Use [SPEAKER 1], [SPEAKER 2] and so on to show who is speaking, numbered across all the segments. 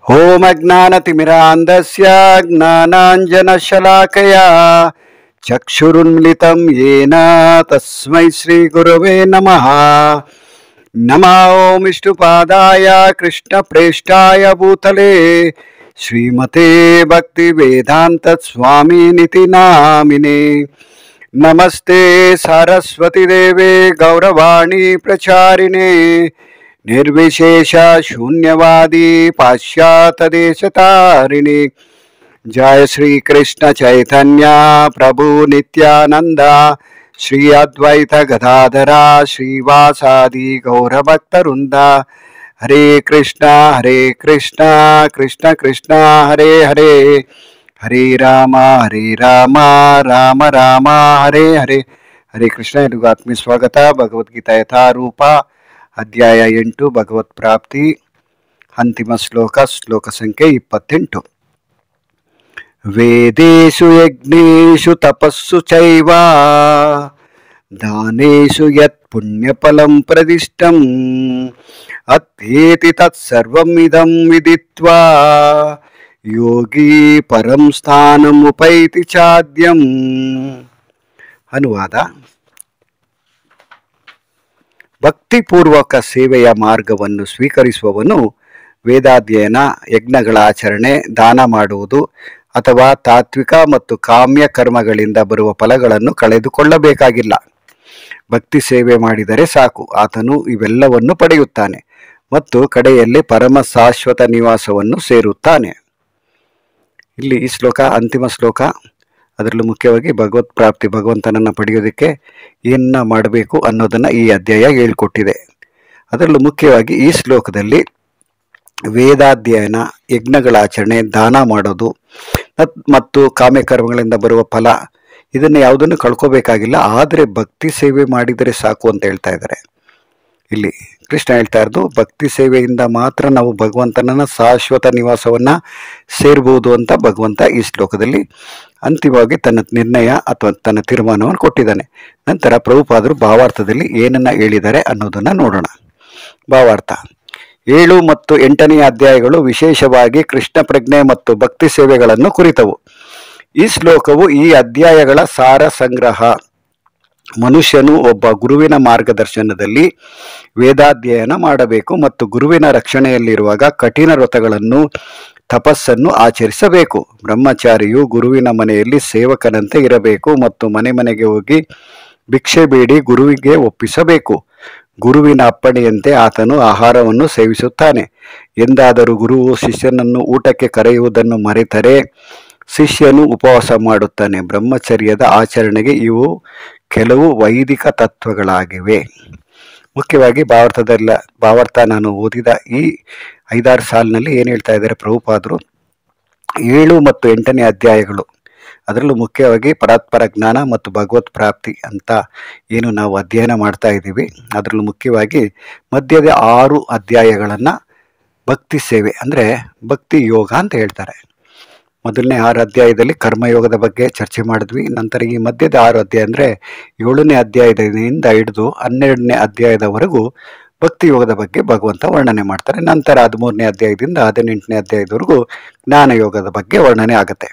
[SPEAKER 1] ಓಂ ಅಜ್ಞಾನತಿಮಿರಾಂಧಸ್ಯ ಜ್ಞಾನಾಂಜನಶಲಾಕಯಾ ಚಕ್ಷುರುನ್ಮಿಲಿತಂ ಯೇನ ತಸ್ಮೈ ಶ್ರೀ ಗುರವೇ ನಮಃ. ನಮೋ ಓಂ ವಿಷ್ಣುಪಾದಾಯ ಕೃಷ್ಣಪ್ರೇಷ್ಠಾಯ ಭೂತಲೇ ಶ್ರೀಮತೆ ಭಕ್ತಿ ವೇದಾಂತ ಸ್ವಾಮಿನಿತಿ ನಾಮಿನೇ. ನಮಸ್ತೆ ಸರಸ್ವತಿ ದೇವೆ ಗೌರವಾಣಿ ಪ್ರಚಾರಿಣೆ ನಿರ್ವಿಶೇಷ ಶೂನ್ಯವಾದಿ ಪಾಶ್ಚಾತ್ಯ ದೇಶತಾರಿಣಿ. जय श्री कृष्ण चैतन्य प्रभु नित्यानंद श्री अद्वैत गदाधरा श्रीवासादि गौरभक्तवृंद. हरे कृष्णा कृष्ण कृष्ण हरे हरे, हरे राम राम राम हरे हरे. हरे कृष्ण. एल्रिಗೂ ಆತ್ಮೀಯ ಸ್ವಾಗತ. ಭಗವದ್ಗೀತಾ ಯಥಾರೂಪ ಅಧ್ಯಾಯ 8 ಭಗವತ್ ಪ್ರಾಪ್ತಿ. ಅಂತಿಮ ಶ್ಲೋಕ ಸಂಖ್ಯೆ 28. ವೇದೇಶು ಯಜ್ಞೇಶು ತಪಸ್ಸು ಚೈವ ದಾನೇಶು ಯತ್ ಪುಣ್ಯಫಲಂ ಪ್ರದಿಷ್ಟಂ ಅತ್ಯೇತಿ ತತ್ಸರ್ವಂ ಇದಂ ವಿದಿತ್ವಾ ಯೋಗಿ ಪರಂ ಸ್ಥಾನಂ ಉಪೈತಿ ಚಾದ್ಯಂ. ಅನುವಾದ: ಭಕ್ತಿಪೂರ್ವಕ ಸೇವೆಯ ಮಾರ್ಗವನ್ನು ಸ್ವೀಕರಿಸುವವನು ವೇದಾಧ್ಯಯನ, ಯಜ್ಞಗಳ ಆಚರಣೆ, ದಾನ ಮಾಡುವುದು ಅಥವಾ ತಾತ್ವಿಕ ಮತ್ತು ಕಾಮ್ಯ ಕರ್ಮಗಳಿಂದ ಬರುವ ಫಲಗಳನ್ನು ಕಳೆದುಕೊಳ್ಳಬೇಕಾಗಿಲ್ಲ. ಭಕ್ತಿ ಸೇವೆ ಮಾಡಿದರೆ ಸಾಕು, ಆತನು ಇವೆಲ್ಲವನ್ನು ಪಡೆಯುತ್ತಾನೆ ಮತ್ತು ಕಡೆಯಲ್ಲಿ ಪರಮ ಶಾಶ್ವತ ನಿವಾಸವನ್ನು ಸೇರುತ್ತಾನೆ. ಇಲ್ಲಿ ಈ ಶ್ಲೋಕ ಅಂತಿಮ ಶ್ಲೋಕ. ಅದರಲ್ಲೂ ಮುಖ್ಯವಾಗಿ ಭಗವತ್ ಪ್ರಾಪ್ತಿ, ಭಗವಂತನನ್ನು ಪಡೆಯೋದಕ್ಕೆ ಏನನ್ನ ಮಾಡಬೇಕು ಅನ್ನೋದನ್ನು ಈ ಅಧ್ಯಾಯ ಹೇಳಿಕೊಟ್ಟಿದೆ. ಅದರಲ್ಲೂ ಮುಖ್ಯವಾಗಿ ಈ ಶ್ಲೋಕದಲ್ಲಿ ವೇದಾಧ್ಯಯನ, ಯಜ್ಞಗಳ ಆಚರಣೆ, ದಾನ ಮಾಡೋದು ಮತ್ತು ಕಾಮ್ಯಕರ್ಮಗಳಿಂದ ಬರುವ ಫಲ, ಇದನ್ನು ಯಾವುದನ್ನು ಕಳ್ಕೋಬೇಕಾಗಿಲ್ಲ, ಆದರೆ ಭಕ್ತಿ ಸೇವೆ ಮಾಡಿದರೆ ಸಾಕು ಅಂತ ಹೇಳ್ತಾ ಇದ್ದಾರೆ. ಇಲ್ಲಿ ಕೃಷ್ಣ ಹೇಳ್ತಾ ಇರೋದು ಭಕ್ತಿ ಸೇವೆಯಿಂದ ಮಾತ್ರ ನಾವು ಭಗವಂತನ ಶಾಶ್ವತ ನಿವಾಸವನ್ನು ಸೇರ್ಬೋದು ಅಂತ ಭಗವಂತ ಈ ಶ್ಲೋಕದಲ್ಲಿ ಅಂತಿಮವಾಗಿ ತನ್ನ ನಿರ್ಣಯ ಅಥವಾ ತನ್ನ ತೀರ್ಮಾನವನ್ನು ಕೊಟ್ಟಿದ್ದಾನೆ. ನಂತರ ಪ್ರಭುಪಾದರು ಭಾವಾರ್ಥದಲ್ಲಿ ಏನನ್ನ ಹೇಳಿದ್ದಾರೆ ಅನ್ನೋದನ್ನು ನೋಡೋಣ. ಭಾವಾರ್ಥ: 7 ಮತ್ತು 8ನೇ ಅಧ್ಯಾಯಗಳು ವಿಶೇಷವಾಗಿ ಕೃಷ್ಣ ಪ್ರಜ್ಞೆ ಮತ್ತು ಭಕ್ತಿ ಸೇವೆಗಳನ್ನು ಕುರಿತವು. ಈ ಶ್ಲೋಕವು ಈ ಅಧ್ಯಾಯಗಳ ಸಾರ ಸಂಗ್ರಹ. ಮನುಷ್ಯನು ಒಬ್ಬ ಗುರುವಿನ ಮಾರ್ಗದರ್ಶನದಲ್ಲಿ ವೇದಾಧ್ಯಯನ ಮಾಡಬೇಕು ಮತ್ತು ಗುರುವಿನ ರಕ್ಷಣೆಯಲ್ಲಿರುವಾಗ ಕಠಿಣ ವ್ರತಗಳನ್ನು, ತಪಸ್ಸನ್ನು ಆಚರಿಸಬೇಕು. ಬ್ರಹ್ಮಚಾರಿಯು ಗುರುವಿನ ಮನೆಯಲ್ಲಿ ಸೇವಕನಂತೆ ಇರಬೇಕು ಮತ್ತು ಮನೆ ಮನೆಗೆ ಹೋಗಿ ಭಿಕ್ಷೆ ಬೇಡಿ ಗುರುವಿಗೆ ಒಪ್ಪಿಸಬೇಕು. ಗುರುವಿನ ಅಪ್ಪಣೆಯಂತೆ ಆತನು ಆಹಾರವನ್ನು ಸೇವಿಸುತ್ತಾನೆ. ಎಂದಾದರೂ ಗುರುವು ಶಿಷ್ಯನನ್ನು ಊಟಕ್ಕೆ ಕರೆಯುವುದನ್ನು ಮರೆತರೆ ಶಿಷ್ಯನು ಉಪವಾಸ ಮಾಡುತ್ತಾನೆ. ಬ್ರಹ್ಮಚರ್ಯದ ಆಚರಣೆಗೆ ಇವು ಕೆಲವು ವೈದಿಕ ತತ್ವಗಳಾಗಿವೆ. ಮುಖ್ಯವಾಗಿ ಭಾವಾರ್ಥ ನಾನು ಓದಿದ ಈ 5-6 ಸಾಲಿನಲ್ಲಿ ಏನು ಹೇಳ್ತಾ ಇದ್ದಾರೆ ಪ್ರಭುಪಾದರು, 7 ಮತ್ತು 8ನೇ ಅಧ್ಯಾಯಗಳು, ಅದರಲ್ಲೂ ಮುಖ್ಯವಾಗಿ ಪರಾತ್ಪರ ಜ್ಞಾನ ಮತ್ತು ಭಗವತ್ ಪ್ರಾಪ್ತಿ ಅಂತ ಏನು ನಾವು ಅಧ್ಯಯನ ಮಾಡ್ತಾ ಇದ್ದೀವಿ. ಅದರಲ್ಲೂ ಮುಖ್ಯವಾಗಿ ಮಧ್ಯದ 6 ಅಧ್ಯಾಯಗಳನ್ನು ಭಕ್ತಿ ಸೇವೆ ಅಂದರೆ ಭಕ್ತಿ ಯೋಗ ಅಂತ ಹೇಳ್ತಾರೆ. ಮೊದಲನೇ 6 ಅಧ್ಯಾಯದಲ್ಲಿ ಕರ್ಮಯೋಗದ ಬಗ್ಗೆ ಚರ್ಚೆ ಮಾಡಿದ್ವಿ. ನಂತರ ಈ ಮಧ್ಯದ 6 ಅಧ್ಯಾಯ ಅಂದರೆ 7ನೇ ಅಧ್ಯಾಯದಿಂದ ಹಿಡಿದು 12ನೇ ಅಧ್ಯಾಯದವರೆಗೂ ಭಕ್ತಿ ಯೋಗದ ಬಗ್ಗೆ ಭಗವಂತ ವರ್ಣನೆ ಮಾಡ್ತಾರೆ. ನಂತರ 13ನೇ ಅಧ್ಯಾಯದಿಂದ 18ನೇ ಅಧ್ಯಾಯದವರೆಗೂ ಜ್ಞಾನಯೋಗದ ಬಗ್ಗೆ ವರ್ಣನೆ ಆಗುತ್ತೆ.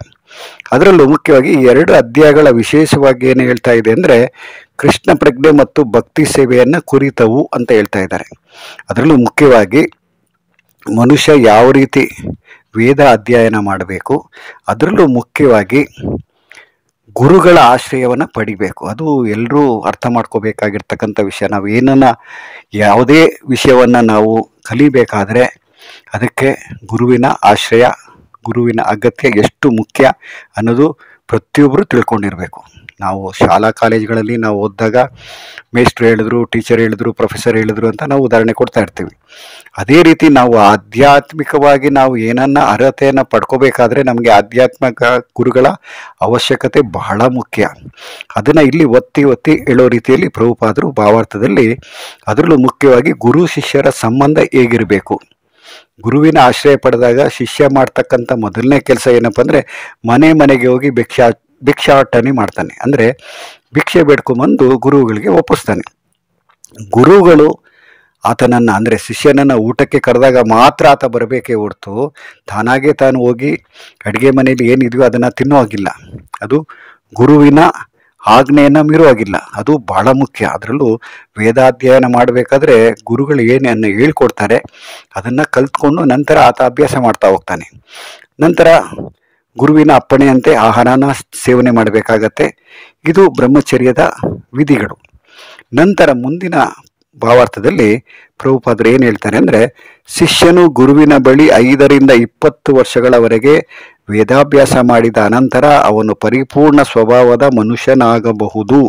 [SPEAKER 1] ಅದರಲ್ಲೂ ಮುಖ್ಯವಾಗಿ ಈ 2 ಅಧ್ಯಾಯಗಳ ವಿಶೇಷವಾಗಿ ಏನು ಹೇಳ್ತಾ ಇದೆ ಅಂದರೆ ಕೃಷ್ಣ ಪ್ರಜ್ಞೆ ಮತ್ತು ಭಕ್ತಿ ಸೇವೆಯನ್ನು ಕುರಿತವು ಅಂತ ಹೇಳ್ತಾ ಇದ್ದಾರೆ. ಅದರಲ್ಲೂ ಮುಖ್ಯವಾಗಿ ಮನುಷ್ಯ ಯಾವ ರೀತಿ ವೇದ ಅಧ್ಯಯನ ಮಾಡಬೇಕು, ಅದರಲ್ಲೂ ಮುಖ್ಯವಾಗಿ ಗುರುಗಳ ಆಶ್ರಯವನ್ನು ಪಡಿಬೇಕು. ಅದು ಎಲ್ಲರೂ ಅರ್ಥ ಮಾಡ್ಕೋಬೇಕಾಗಿರ್ತಕ್ಕಂಥ ವಿಷಯ. ನಾವು ಯಾವುದೇ ವಿಷಯವನ್ನು ನಾವು ಕಲಿಬೇಕಾದ್ರೆ ಅದಕ್ಕೆ ಗುರುವಿನ ಆಶ್ರಯ, ಗುರುವಿನ ಅಗತ್ಯ ಎಷ್ಟು ಮುಖ್ಯ ಅನ್ನೋದು ಪ್ರತಿಯೊಬ್ಬರು ತಿಳ್ಕೊಂಡಿರಬೇಕು. ನಾವು ಶಾಲಾ ಕಾಲೇಜುಗಳಲ್ಲಿ ನಾವು ಓದಿದಾಗ ಮೇಸ್ಟ್ರು ಹೇಳಿದ್ರು, ಟೀಚರ್ ಹೇಳಿದ್ರು, ಪ್ರೊಫೆಸರ್ ಹೇಳಿದ್ರು ಅಂತ ನಾವು ಉದಾಹರಣೆ ಕೊಡ್ತಾ ಇರ್ತೀವಿ. ಅದೇ ರೀತಿ ನಾವು ಆಧ್ಯಾತ್ಮಿಕವಾಗಿ ನಾವು ಏನನ್ನ ಅರ್ಹತೆಯನ್ನು ಪಡ್ಕೋಬೇಕಾದ್ರೆ ನಮಗೆ ಆಧ್ಯಾತ್ಮಿಕ ಗುರುಗಳ ಅವಶ್ಯಕತೆ ಬಹಳ ಮುಖ್ಯ. ಅದನ್ನು ಇಲ್ಲಿ ಒತ್ತಿ ಹೇಳೋ ರೀತಿಯಲ್ಲಿ ಪ್ರಭುಪಾದರು ಭಾವಾರ್ಥದಲ್ಲಿ ಅದರಲ್ಲೂ ಮುಖ್ಯವಾಗಿ ಗುರು ಶಿಷ್ಯರ ಸಂಬಂಧ ಹೇಗಿರಬೇಕು. ಗುರುವಿನ ಆಶ್ರಯ ಪಡೆದಾಗ ಶಿಷ್ಯ ಮಾಡ್ತಕ್ಕಂಥ ಮೊದಲನೇ ಕೆಲಸ ಏನಪ್ಪ ಅಂದರೆ ಮನೆ ಮನೆಗೆ ಹೋಗಿ ಭಿಕ್ಷಾಟನೆ ಮಾಡ್ತಾನೆ. ಅಂದರೆ ಭಿಕ್ಷೆ ಬೇಡ್ಕೊಂಬಂದು ಗುರುಗಳಿಗೆ ಒಪ್ಪಿಸ್ತಾನೆ. ಗುರುಗಳು ಆತನನ್ನು ಅಂದರೆ ಶಿಷ್ಯನನ್ನು ಊಟಕ್ಕೆ ಕರೆದಾಗ ಮಾತ್ರ ಆತ ಬರಬೇಕೇ ಹೊರತು ತಾನಾಗೆ ತಾನು ಹೋಗಿ ಅಡುಗೆ ಮನೆಯಲ್ಲಿ ಏನಿದೆಯೋ ಅದನ್ನು ತಿನ್ನುವಾಗಿಲ್ಲ. ಅದು ಗುರುವಿನ ಆಜ್ಞೆಯನ್ನು ಮೀರುವಾಗಿಲ್ಲ. ಅದು ಬಹಳ ಮುಖ್ಯ. ಅದರಲ್ಲೂ ವೇದಾಧ್ಯಯನ ಮಾಡಬೇಕಾದ್ರೆ ಗುರುಗಳು ಏನನ್ನು ಹೇಳ್ಕೊಡ್ತಾರೆ ಅದನ್ನು ಕಲ್ತ್ಕೊಂಡು ನಂತರ ಆತ ಅಭ್ಯಾಸ ಮಾಡ್ತಾ ಹೋಗ್ತಾನೆ. ನಂತರ ಗುರುವಿನ ಅಪ್ಪಣೆಯಂತೆ ಆಹಾರನ ಸೇವನೆ ಮಾಡಬೇಕಾಗತ್ತೆ. ಇದು ಬ್ರಹ್ಮಚರ್ಯದ ವಿಧಿಗಳು. ನಂತರ ಮುಂದಿನ ಭಾವಾರ್ಥದಲ್ಲಿ ಪ್ರಭುಪಾದರು ಏನು ಹೇಳ್ತಾರೆ ಅಂದರೆ, ಶಿಷ್ಯನು ಗುರುವಿನ ಬಳಿ 5ರಿಂದ 20 ವರ್ಷಗಳವರೆಗೆ ವೇದಾಭ್ಯಾಸ ಮಾಡಿದ ಅನಂತರ ಅವನು ಪರಿಪೂರ್ಣ ಸ್ವಭಾವದ ಮನುಷ್ಯನಾಗಬಹುದು.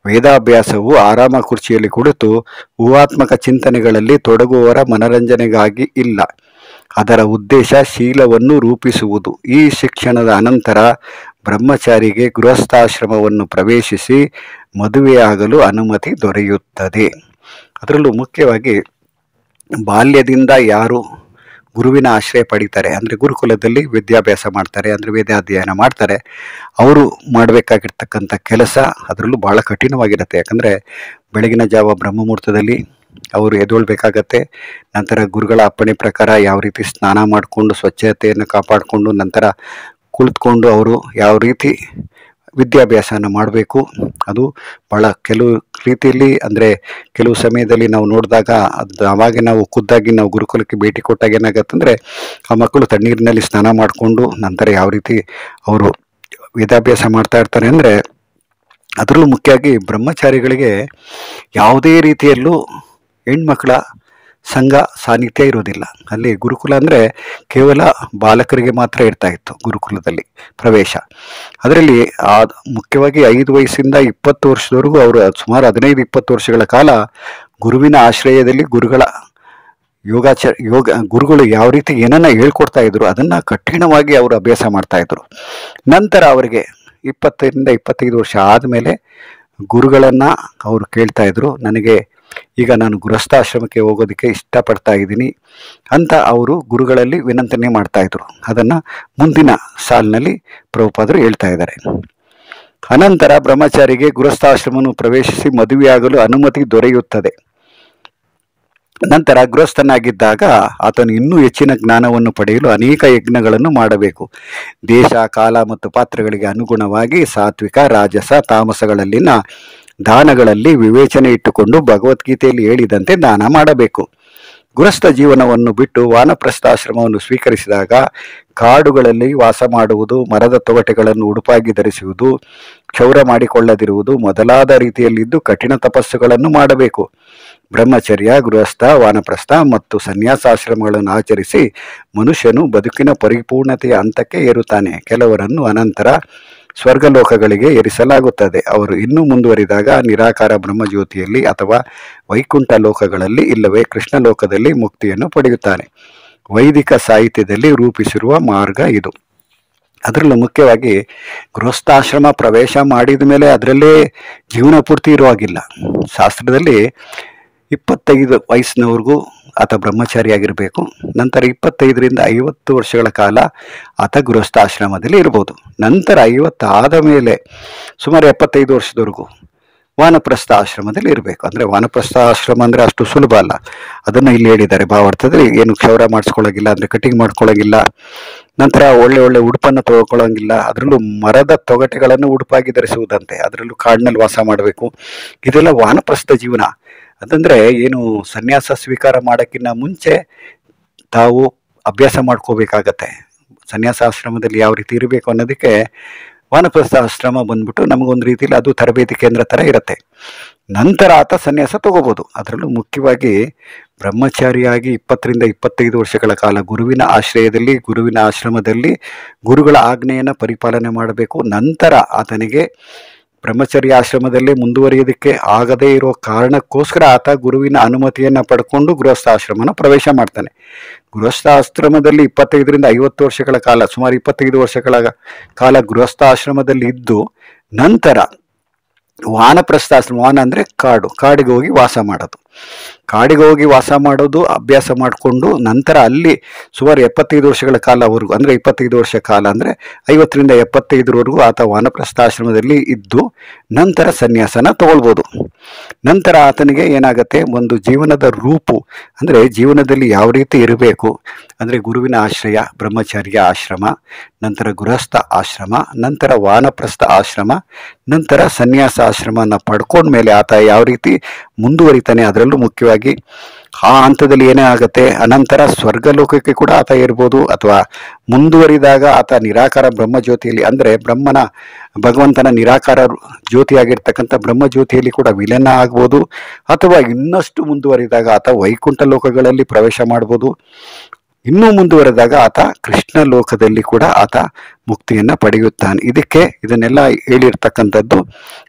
[SPEAKER 1] ವೇದಾಭ್ಯಾಸವು ಆರಾಮ ಕುರ್ಚಿಯಲ್ಲಿ ಕುಳಿತು ಊಹಾತ್ಮಕ ಚಿಂತನೆಗಳಲ್ಲಿ ತೊಡಗುವವರ ಮನರಂಜನೆಗಾಗಿ ಇಲ್ಲ. ಅದರ ಉದ್ದೇಶ ಶೀಲವನ್ನು ರೂಪಿಸುವುದು. ಈ ಶಿಕ್ಷಣದ ಅನಂತರ ಬ್ರಹ್ಮಚಾರಿಗೆ ಗೃಹಸ್ಥಾಶ್ರಮವನ್ನು ಪ್ರವೇಶಿಸಿ ಮದುವೆಯಾಗಲು ಅನುಮತಿ ದೊರೆಯುತ್ತದೆ. ಅದರಲ್ಲೂ ಮುಖ್ಯವಾಗಿ ಬಾಲ್ಯದಿಂದ ಯಾರು ಗುರುವಿನ ಆಶ್ರಯ ಪಡಿತಾರೆ, ಅಂದರೆ ಗುರುಕುಲದಲ್ಲಿ ವಿದ್ಯಾಭ್ಯಾಸ ಮಾಡ್ತಾರೆ, ಅಂದರೆ ವೇದಾಧ್ಯಯನ ಮಾಡ್ತಾರೆ, ಅವರು ಮಾಡಬೇಕಾಗಿರ್ತಕ್ಕಂಥ ಕೆಲಸ ಅದರಲ್ಲೂ ಭಾಳ ಕಠಿಣವಾಗಿರುತ್ತೆ. ಯಾಕಂದರೆ ಬೆಳಗಿನ ಜಾವ ಬ್ರಹ್ಮಮುಹೂರ್ತದಲ್ಲಿ ಅವರು ಎದ್ದೇಳಬೇಕಾಗತ್ತೆ. ನಂತರ ಗುರುಗಳ ಅಪ್ಪಣೆ ಪ್ರಕಾರ ಯಾವ ರೀತಿ ಸ್ನಾನ ಮಾಡಿಕೊಂಡು ಸ್ವಚ್ಛತೆಯನ್ನು ಕಾಪಾಡಿಕೊಂಡು ನಂತರ ಕುಳಿತುಕೊಂಡು ಅವರು ಯಾವ ರೀತಿ ವಿದ್ಯಾಭ್ಯಾಸನ ಮಾಡಬೇಕು. ಅದು ಭಾಳ ಕೆಲವು ರೀತಿಯಲ್ಲಿ, ಅಂದರೆ ಕೆಲವು ಸಮಯದಲ್ಲಿ ನಾವು ನೋಡಿದಾಗ ಅವಾಗೆ ನಾವು ಖುದ್ದಾಗಿ ನಾವು ಗುರುಕುಲಕ್ಕೆ ಭೇಟಿ ಕೊಟ್ಟಾಗ ಏನಾಗತ್ತಂದರೆ ಆ ಮಕ್ಕಳು ತಣ್ಣೀರಿನಲ್ಲಿ ಸ್ನಾನ ಮಾಡಿಕೊಂಡು ನಂತರ ಯಾವ ರೀತಿ ಅವರು ವೇದಾಭ್ಯಾಸ ಮಾಡ್ತಾ ಇರ್ತಾರೆ ಅಂದರೆ, ಅದರಲ್ಲೂ ಮುಖ್ಯವಾಗಿ ಬ್ರಹ್ಮಚಾರಿಗಳಿಗೆ ಯಾವುದೇ ರೀತಿಯಲ್ಲೂ ಹೆಣ್ಮಕ್ಕಳ ಸಂಘ ಸಾನ್ನಿಧ್ಯ ಇರೋದಿಲ್ಲ. ಅಲ್ಲಿ ಗುರುಕುಲ ಅಂದರೆ ಕೇವಲ ಬಾಲಕರಿಗೆ ಮಾತ್ರ ಇರ್ತಾ ಇತ್ತು ಗುರುಕುಲದಲ್ಲಿ ಪ್ರವೇಶ. ಅದರಲ್ಲಿ ಮುಖ್ಯವಾಗಿ 5 ವಯಸ್ಸಿಂದ 20 ವರ್ಷದವರೆಗೂ ಅವರು ಸುಮಾರು 15-20 ವರ್ಷಗಳ ಕಾಲ ಗುರುವಿನ ಆಶ್ರಯದಲ್ಲಿ ಗುರುಗಳ ಗುರುಗಳು ಯಾವ ರೀತಿ ಏನನ್ನ ಹೇಳ್ಕೊಡ್ತಾ ಇದ್ರು ಅದನ್ನು ಕಠಿಣವಾಗಿ ಅವರು ಅಭ್ಯಾಸ ಮಾಡ್ತಾ ಇದ್ರು. ನಂತರ ಅವರಿಗೆ 20ರಿಂದ 25 ವರ್ಷ ಆದಮೇಲೆ ಗುರುಗಳನ್ನು ಅವರು ಕೇಳ್ತಾ ಇದ್ರು, ನನಗೆ ಈಗ ನಾನು ಗೃಹಸ್ಥಾಶ್ರಮಕ್ಕೆ ಹೋಗೋದಕ್ಕೆ ಇಷ್ಟಪಡ್ತಾ ಇದ್ದೀನಿ ಅಂತ ಅವರು ಗುರುಗಳಲ್ಲಿ ವಿನಂತನೆ ಮಾಡ್ತಾ ಇದ್ರು. ಅದನ್ನು ಮುಂದಿನ ಸಾಲಿನಲ್ಲಿ ಪ್ರಭುಪಾದರು ಹೇಳ್ತಾ ಇದ್ದಾರೆ. ಅನಂತರ ಬ್ರಹ್ಮಚಾರಿಗೆ ಗೃಹಸ್ಥಾಶ್ರಮವನ್ನು ಪ್ರವೇಶಿಸಿ ಮದುವೆಯಾಗಲು ಅನುಮತಿ ದೊರೆಯುತ್ತದೆ. ನಂತರ ಗೃಹಸ್ಥನಾಗಿದ್ದಾಗ ಆತನು ಇನ್ನೂ ಹೆಚ್ಚಿನ ಜ್ಞಾನವನ್ನು ಪಡೆಯಲು ಅನೇಕ ಯಜ್ಞಗಳನ್ನು ಮಾಡಬೇಕು. ದೇಶ, ಕಾಲ ಮತ್ತು ಪಾತ್ರಗಳಿಗೆ ಅನುಗುಣವಾಗಿ ಸಾತ್ವಿಕ, ರಾಜಸ, ತಾಮಸಗಳಲ್ಲಿನ ದಾನಗಳಲ್ಲಿ ವಿವೇಚನೆ ಇಟ್ಟುಕೊಂಡು ಭಗವದ್ಗೀತೆಯಲ್ಲಿ ಹೇಳಿದಂತೆ ದಾನ ಮಾಡಬೇಕು. ಗೃಹಸ್ಥ ಜೀವನವನ್ನು ಬಿಟ್ಟು ವಾನಪ್ರಸ್ಥಾಶ್ರಮವನ್ನು ಸ್ವೀಕರಿಸಿದಾಗ ಕಾಡುಗಳಲ್ಲಿ ವಾಸ ಮಾಡುವುದು, ಮರದ ತೊಗಟೆಗಳನ್ನು ಉಡುಪಾಗಿ ಧರಿಸುವುದು, ಕ್ಷೌರ ಮಾಡಿಕೊಳ್ಳದಿರುವುದು ಮೊದಲಾದ ರೀತಿಯಲ್ಲಿದ್ದು ಕಠಿಣ ತಪಸ್ಸುಗಳನ್ನು ಮಾಡಬೇಕು. ಬ್ರಹ್ಮಚರ್ಯ, ಗೃಹಸ್ಥ, ವಾನಪ್ರಸ್ಥ ಮತ್ತು ಸನ್ಯಾಸಾಶ್ರಮಗಳನ್ನು ಆಚರಿಸಿ ಮನುಷ್ಯನು ಬದುಕಿನ ಪರಿಪೂರ್ಣತೆಯ ಹಂತಕ್ಕೆ ಏರುತ್ತಾನೆ. ಕೆಲವರನ್ನು ಅನಂತರ ಸ್ವರ್ಗಲೋಕಗಳಿಗೆ ಏರಿಸಲಾಗುತ್ತದೆ. ಅವರು ಇನ್ನೂ ಮುಂದುವರಿದಾಗ ನಿರಾಕಾರ ಬ್ರಹ್ಮಜ್ಯೋತಿಯಲ್ಲಿ ಅಥವಾ ವೈಕುಂಠ ಲೋಕಗಳಲ್ಲಿ ಇಲ್ಲವೇ ಕೃಷ್ಣ ಲೋಕದಲ್ಲಿ ಮುಕ್ತಿಯನ್ನು ಪಡೆಯುತ್ತಾನೆ. ವೈದಿಕ ಸಾಹಿತ್ಯದಲ್ಲಿ ರೂಪಿಸಿರುವ ಮಾರ್ಗ ಇದು. ಅದರಲ್ಲೂ ಮುಖ್ಯವಾಗಿ ಗೃಹಸ್ಥಾಶ್ರಮ ಪ್ರವೇಶ ಮಾಡಿದ ಮೇಲೆ ಅದರಲ್ಲೇ ಜೀವನ ಪೂರ್ತಿ ಇರುವಾಗಿಲ್ಲ. ಶಾಸ್ತ್ರದಲ್ಲಿ 25 ವಯಸ್ಸಿನವರೆಗೂ ಆತ ಬ್ರಹ್ಮಚಾರಿಯಾಗಿರಬೇಕು. ನಂತರ 25ರಿಂದ 50 ವರ್ಷಗಳ ಕಾಲ ಆತ ಗೃಹಸ್ಥಾಶ್ರಮದಲ್ಲಿ ಇರ್ಬೋದು. ನಂತರ 50 ಆದ ಮೇಲೆ ಸುಮಾರು 75 ವರ್ಷದವರೆಗೂ ವಾನಪ್ರಸ್ಥ ಆಶ್ರಮದಲ್ಲಿ ಇರಬೇಕು. ಅಂದರೆ ವಾನಪ್ರಸ್ಥ ಆಶ್ರಮ ಅಂದರೆ ಅಷ್ಟು ಸುಲಭ ಅಲ್ಲ. ಅದನ್ನು ಇಲ್ಲಿ ಹೇಳಿದ್ದಾರೆ ಭಾವಾರ್ಥದಲ್ಲಿ. ಏನು ಕ್ಷೌರ ಮಾಡಿಸ್ಕೊಳ್ಳೋಂಗಿಲ್ಲ, ಅಂದರೆ ಕಟಿಂಗ್ ಮಾಡ್ಕೊಳ್ಳೋಂಗಿಲ್ಲ. ನಂತರ ಒಳ್ಳೆ ಒಳ್ಳೆ ಉಡುಪನ್ನು ತೊಗೊಳ್ಳೋಂಗಿಲ್ಲ. ಅದರಲ್ಲೂ ಮರದ ತೊಗಟೆಗಳನ್ನು ಉಡುಪಾಗಿ ಧರಿಸುವುದಂತೆ. ಅದರಲ್ಲೂ ಕಾಡಿನಲ್ಲಿ ವಾಸ ಮಾಡಬೇಕು. ಇದೆಲ್ಲ ವಾನಪ್ರಸ್ಥ ಜೀವನ. ಅದಂದರೆ ಏನು ಸನ್ಯಾಸ ಸ್ವೀಕಾರ ಮಾಡೋಕ್ಕಿಂತ ಮುಂಚೆ ತಾವು ಅಭ್ಯಾಸ ಮಾಡ್ಕೋಬೇಕಾಗತ್ತೆ. ಸನ್ಯಾಸಾಶ್ರಮದಲ್ಲಿ ಯಾವ ರೀತಿ ಇರಬೇಕು ಅನ್ನೋದಕ್ಕೆ ವಾನಪ್ರಸ್ಥ ಆಶ್ರಮ ಬಂದ್ಬಿಟ್ಟು ನಮಗೊಂದು ರೀತಿಯಲ್ಲಿ ಅದು ತರಬೇತಿ ಕೇಂದ್ರ ಥರ ಇರುತ್ತೆ. ನಂತರ ಆತ ಸನ್ಯಾಸ ತಗೋಬೋದು. ಅದರಲ್ಲೂ ಮುಖ್ಯವಾಗಿ ಬ್ರಹ್ಮಚಾರಿಯಾಗಿ 20ರಿಂದ 25 ವರ್ಷಗಳ ಕಾಲ ಗುರುವಿನ ಆಶ್ರಯದಲ್ಲಿ, ಗುರುವಿನ ಆಶ್ರಮದಲ್ಲಿ ಗುರುಗಳ ಆಜ್ಞೆಯನ್ನು ಪರಿಪಾಲನೆ ಮಾಡಬೇಕು. ನಂತರ ಆತನಿಗೆ ಬ್ರಹ್ಮಚರ್ಯ ಆಶ್ರಮದಲ್ಲೇ ಮುಂದುವರಿಯೋದಕ್ಕೆ ಆಗದೇ ಇರೋ ಕಾರಣಕ್ಕೋಸ್ಕರ ಆತ ಗುರುವಿನ ಅನುಮತಿಯನ್ನು ಪಡ್ಕೊಂಡು ಗೃಹಸ್ಥಾಶ್ರಮನ ಪ್ರವೇಶ ಮಾಡ್ತಾನೆ. ಗೃಹಸ್ಥಾಶ್ರಮದಲ್ಲಿ 25ರಿಂದ 50 ವರ್ಷಗಳ ಕಾಲ, ಸುಮಾರು 25 ವರ್ಷಗಳ ಕಾಲ ಗೃಹಸ್ಥಾಶ್ರಮದಲ್ಲಿ ಇದ್ದು ನಂತರ ವಾನಪ್ರಸ್ಥಾಶ್ರಮ, ವಾನ ಅಂದರೆ ಕಾಡು, ಕಾಡಿಗೆ ಹೋಗಿ ವಾಸ ಮಾಡೋದು. ಕಾಡಿಗೆ ಹೋಗಿ ವಾಸ ಮಾಡೋದು ಅಭ್ಯಾಸ ಮಾಡಿಕೊಂಡು ನಂತರ ಅಲ್ಲಿ ಸುಮಾರು 75 ವರ್ಷಗಳ ಕಾಲವರೆಗೂ, ಅಂದರೆ 25 ವರ್ಷ ಕಾಲ ಅಂದರೆ 50ರಿಂದ 75ರವರೆಗೂ ಆತ ವಾನಪ್ರಸ್ಥಾಶ್ರಮದಲ್ಲಿ ಇದ್ದು ನಂತರ ಸನ್ಯಾಸನ ತಗೊಳ್ಬೋದು. ನಂತರ ಆತನಿಗೆ ಏನಾಗುತ್ತೆ, ಒಂದು ಜೀವನದ ರೂಪು ಅಂದರೆ ಜೀವನದಲ್ಲಿ ಯಾವ ರೀತಿ ಇರಬೇಕು ಅಂದರೆ ಗುರುವಿನ ಆಶ್ರಯ, ಬ್ರಹ್ಮಚರ್ಯ ಆಶ್ರಮ, ನಂತರ ಗೃಹಸ್ಥ ಆಶ್ರಮ, ನಂತರ ವಾನಪ್ರಸ್ಥ ಆಶ್ರಮ, ನಂತರ ಸನ್ಯಾಸ ಆಶ್ರಮನ ಪಡ್ಕೊಂಡ್ಮೇಲೆ ಆತ ಯಾವ ರೀತಿ ಮುಂದುವರಿತಾನೆ. ಅದರಲ್ಲೂ ಮುಖ್ಯವಾಗಿ ಆ ಹಂತದಲ್ಲಿ ಏನೇ ಆಗುತ್ತೆ, ಅನಂತರ ಸ್ವರ್ಗಲೋಕಕ್ಕೆ ಕೂಡ ಆತ ಇರ್ಬೋದು, ಅಥವಾ ಮುಂದುವರಿದಾಗ ಆತ ನಿರಾಕಾರ ಬ್ರಹ್ಮಜ್ಯೋತಿಯಲ್ಲಿ ಅಂದರೆ ಭಗವಂತನ ನಿರಾಕಾರ ಜ್ಯೋತಿಯಾಗಿರ್ತಕ್ಕಂಥ ಬ್ರಹ್ಮಜ್ಯೋತಿಯಲ್ಲಿ ಕೂಡ ವಿಲನ ಆಗ್ಬೋದು, ಅಥವಾ ಇನ್ನಷ್ಟು ಮುಂದುವರಿದಾಗ ಆತ ವೈಕುಂಠ ಲೋಕಗಳಲ್ಲಿ ಪ್ರವೇಶ ಮಾಡ್ಬೋದು. ಇನ್ನೂ ಮುಂದುವರೆದಾಗ ಆತ ಕೃಷ್ಣ ಲೋಕದಲ್ಲಿ ಕೂಡ ಆತ ಮುಕ್ತಿಯನ್ನು ಪಡೆಯುತ್ತಾನೆ. ಇದನ್ನೆಲ್ಲ ಹೇಳಿರ್ತಕ್ಕಂಥದ್ದು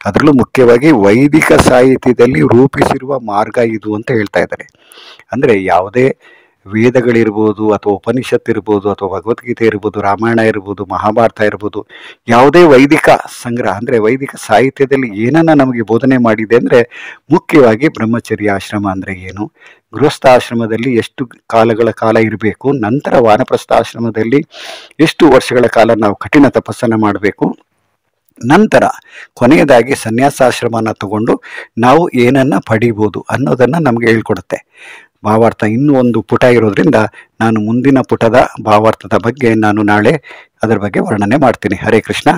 [SPEAKER 1] ಅದರಲ್ಲೂ ಮುಖ್ಯವಾಗಿ ವೈದಿಕ ಸಾಹಿತ್ಯದಲ್ಲಿ ರೂಪಿಸಿರುವ ಮಾರ್ಗ ಇದು ಅಂತ ಹೇಳ್ತಾ ಇದ್ದಾರೆ. ಅಂದರೆ ಯಾವುದೇ ವೇದಗಳಿರ್ಬೋದು, ಅಥವಾ ಉಪನಿಷತ್ ಇರ್ಬೋದು, ಅಥವಾ ಭಗವದ್ಗೀತೆ ಇರ್ಬೋದು, ರಾಮಾಯಣ ಇರ್ಬೋದು, ಮಹಾಭಾರತ ಇರ್ಬೋದು, ಯಾವುದೇ ವೈದಿಕ ಸಂಗ್ರಹ ಅಂದರೆ ವೈದಿಕ ಸಾಹಿತ್ಯದಲ್ಲಿ ಏನನ್ನ ನಮಗೆ ಬೋಧನೆ ಮಾಡಿದೆ ಅಂದರೆ ಮುಖ್ಯವಾಗಿ ಬ್ರಹ್ಮಚರ್ಯ ಆಶ್ರಮ ಅಂದರೆ ಏನು, ಗೃಹಸ್ಥ ಆಶ್ರಮದಲ್ಲಿ ಎಷ್ಟು ಕಾಲಗಳ ಕಾಲ ಇರಬೇಕು, ನಂತರ ವಾನಪ್ರಸ್ಥ ಆಶ್ರಮದಲ್ಲಿ ಎಷ್ಟು ವರ್ಷಗಳ ಕಾಲ ನಾವು ಕಠಿಣ ತಪಸ್ಸನ್ನು ಮಾಡಬೇಕು, ನಂತರ ಕೊನೆಯದಾಗಿ ಸನ್ಯಾಸಾಶ್ರಮನ ತಗೊಂಡು ನಾವು ಏನನ್ನ ಪಡಿಬೋದು ಅನ್ನೋದನ್ನು ನಮಗೆ ಹೇಳ್ಕೊಡುತ್ತೆ ಭಾವಾರ್ಥ. ಇನ್ನೂ ಒಂದು ಪುಟ ಇರೋದ್ರಿಂದ ನಾನು ಮುಂದಿನ ಪುಟದ ಭಾವಾರ್ಥದ ಬಗ್ಗೆ ನಾನು ನಾಳೆ ಅದರ ಬಗ್ಗೆ ವರ್ಣನೆ ಮಾಡ್ತೀನಿ. ಹರೇ ಕೃಷ್ಣ.